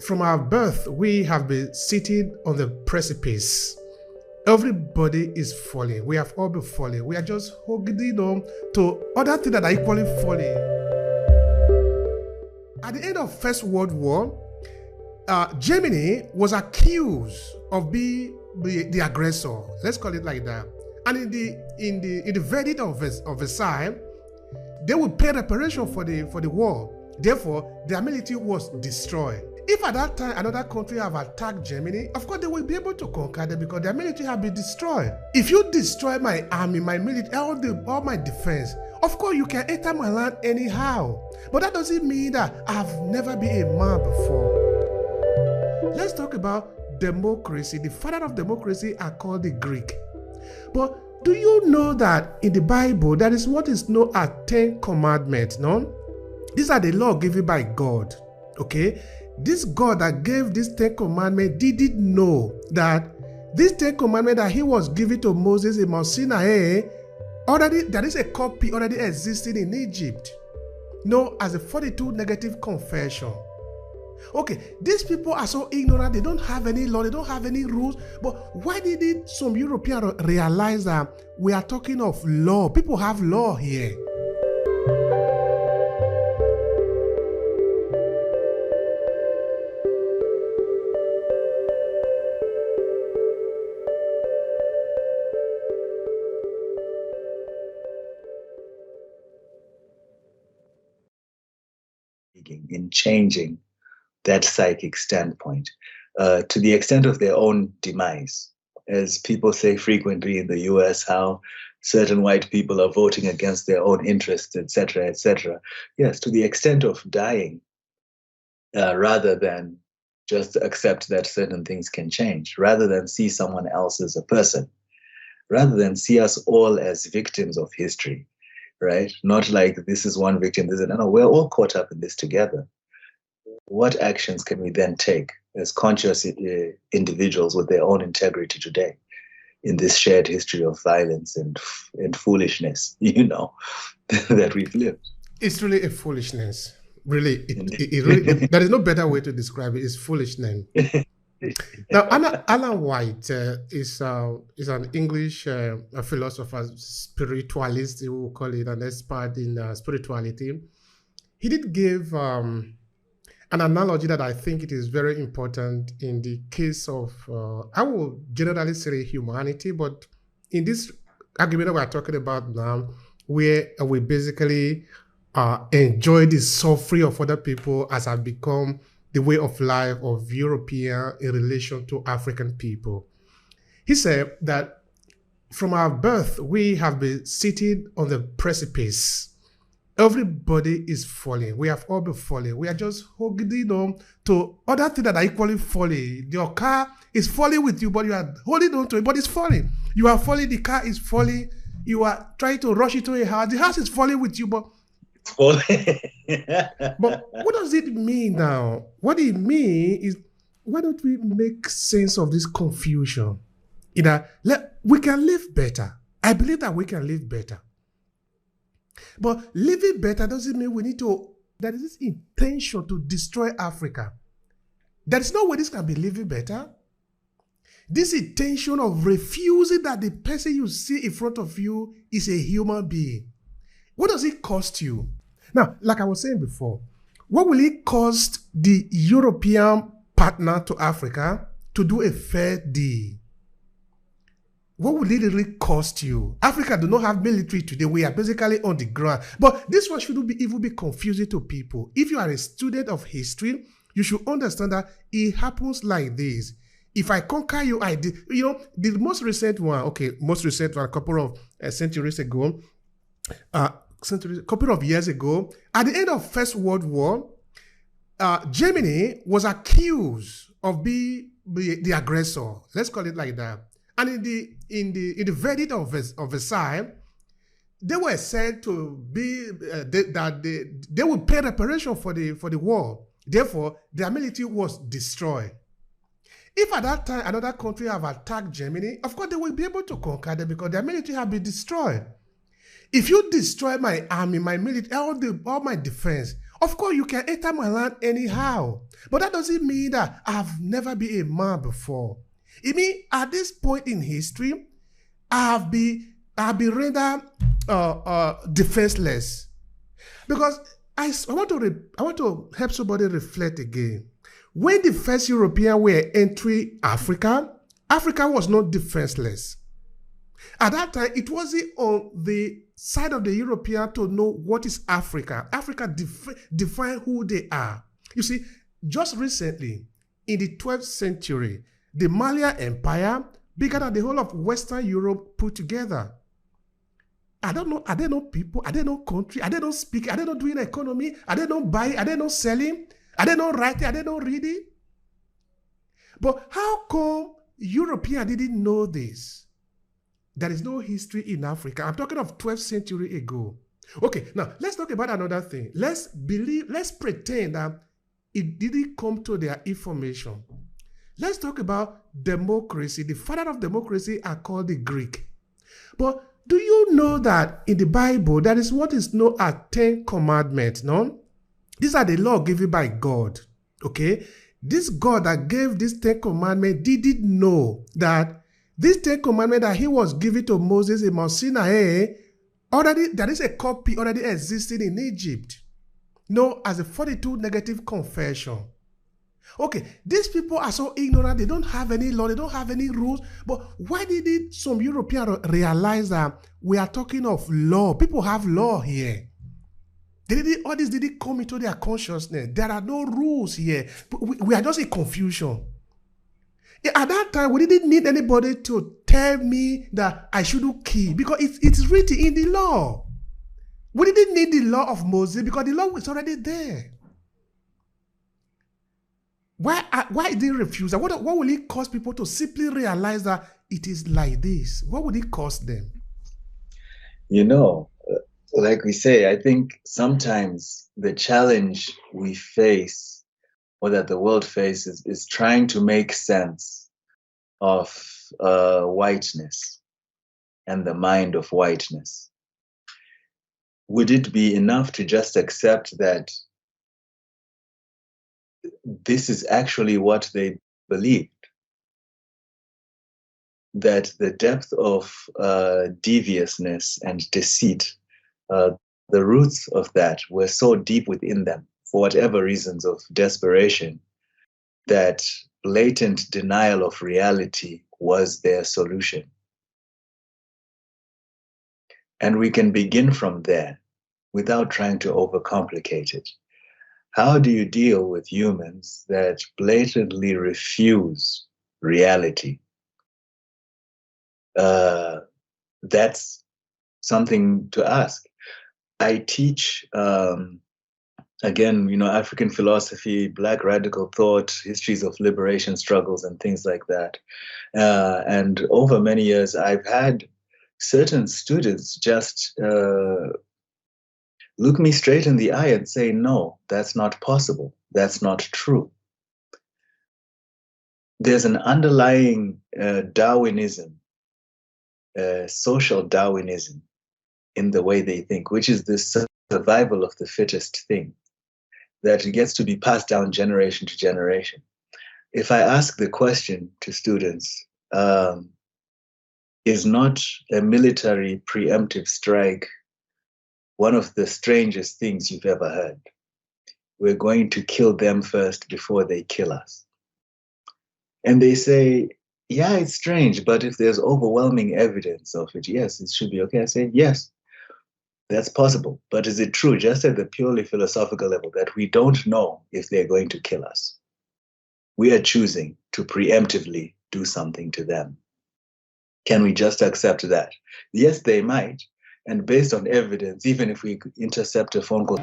From our birth, we have been sitting on the precipice. Everybody is falling. We have all been falling. We are just holding on to other things that are equally falling. At the end of First World War, Germany was accused of being the aggressor. Let's call it like that. And in the verdict of Versailles, they would pay reparation for the war. Therefore, their military was destroyed. If at that time another country have attacked Germany, of course they will be able to conquer them because their military have been destroyed. If you destroy my army, my military, all my defense, of course you can enter my land anyhow. But that doesn't mean that I've never been a man before. Let's talk about democracy. The father of democracy are called the Greek. But do you know that in the Bible there is what is known as 10 commandments, no? These are the law given by God, okay? This God that gave this 10 commandments didn't know that this 10 commandments that he was giving to Moses in Mount Sinai, already there is a copy already existing in Egypt, known as the 42 negative confession. Okay, these people are so ignorant, they don't have any law, they don't have any rules, but why did some Europeans realize that we are talking of law? People have law here. In changing that psychic standpoint to the extent of their own demise. As people say frequently in the US, how certain white people are voting against their own interests, etc., etc. Yes, to the extent of dying, rather than just accept that certain things can change, rather than see someone else as a person, rather than see us all as victims of history. Right? Not like this is one victim, this is no, we're all caught up in this together. What actions can we then take as conscious individuals with their own integrity today in this shared history of violence and foolishness, that we've lived? It's really a foolishness. Really, it really there is no better way to describe it. It's foolishness. Now, Alan White is an English philosopher, spiritualist, we will call it, an expert in spirituality. He did give an analogy that I think it is very important in the case of, I will generally say humanity, but in this argument that we are talking about now, where we basically enjoy the suffering of other people as have become the way of life of European in relation to African people. He said that from our birth, we have been sitting on the precipice. Everybody is falling. We have all been falling. We are just holding on to other things that are equally falling. Your car is falling with you, but you are holding on to it, but it's falling. You are falling, the car is falling. You are trying to rush into a house. The house is falling with you, but but what does it mean now? What it means is, why don't we make sense of this confusion? We can live better. I believe that we can live better. But living better doesn't mean there is this intention to destroy Africa. There is no way this can be living better. This intention of refusing that the person you see in front of you is a human being. What does it cost you? Now, like I was saying before, what will it cost the European partner to Africa to do a fair deal? What will it really cost you? Africa do not have military today. We are basically on the ground. But this one shouldn't even be confusing to people. If you are a student of history, you should understand that it happens like this. If I conquer you, I did. The most recent one, a couple of centuries ago, a couple of years ago, at the end of First World War, Germany was accused of being the aggressor. Let's call it like that. And in the verdict of Versailles, they were said to be that they would pay reparation for the war. Therefore, their military was destroyed. If at that time another country have attacked Germany, of course they will be able to conquer them because their military have been destroyed. If you destroy my army, my military, all my defense, Of course, you can enter my land anyhow, but that doesn't mean that I've never been a man before. It means at this point in history, I've been rendered defenseless. Because I want to help somebody reflect again. When the first Europeans were entering Africa, Africa was not defenseless. At that time, it wasn't on the side of the European to know what is Africa. Africa define who they are. You see, just recently, in the 12th century, the Malian Empire, bigger than the whole of Western Europe put together. I don't know, are they not people? Are they not country? Are they not speaking? Are they not doing economy? Are they not buying? Are they not selling? Are they not writing? Are they not reading? But how come Europeans didn't know this? There is no history in Africa. I'm talking of 12th century ago. Okay, now let's talk about another thing. Let's pretend that it didn't come to their information. Let's talk about democracy. The father of democracy are called the Greek. But do you know that in the Bible, there is what is known as 10 commandments, no? These are the law given by God, okay? This God that gave these 10 commandments didn't know that these 10 commandments that he was giving to Moses in Mount Sinai, already there is a copy already existing in Egypt, known as the 42 negative confession. Okay, these people are so ignorant, they don't have any law, they don't have any rules, but why did some Europeans realize that we are talking of law? People have law here. All this didn't come into their consciousness. There are no rules here. We are just in confusion. At that time, we didn't need anybody to tell me that I shouldn't kill because it's written in the law. We didn't need the law of Moses because the law was already there. Why did they refuse? What will it cause people to simply realize that it is like this? What would it cost them? You know, like we say, I think sometimes the challenge we face or that the world faces is trying to make sense of whiteness and the mind of whiteness. Would it be enough to just accept that this is actually what they believed? That the depth of deviousness and deceit, the roots of that were so deep within them, for whatever reasons of desperation, that blatant denial of reality was their solution. And we can begin from there without trying to overcomplicate it. How do you deal with humans that blatantly refuse reality? That's something to ask. I teach, again, African philosophy, Black radical thought, histories of liberation struggles, and things like that. And over many years, I've had certain students just look me straight in the eye and say, no, that's not possible. That's not true. There's an underlying Darwinism, social Darwinism in the way they think, which is the survival of the fittest thing that gets to be passed down generation to generation. If I ask the question to students, is not a military preemptive strike one of the strangest things you've ever heard? We're going to kill them first before they kill us. And they say, yeah, it's strange, but if there's overwhelming evidence of it, yes, it should be okay. I say, yes, that's possible. But is it true, just at the purely philosophical level, that we don't know if they're going to kill us? We are choosing to preemptively do something to them. Can we just accept that? Yes, they might. And based on evidence, even if we intercept a phone call,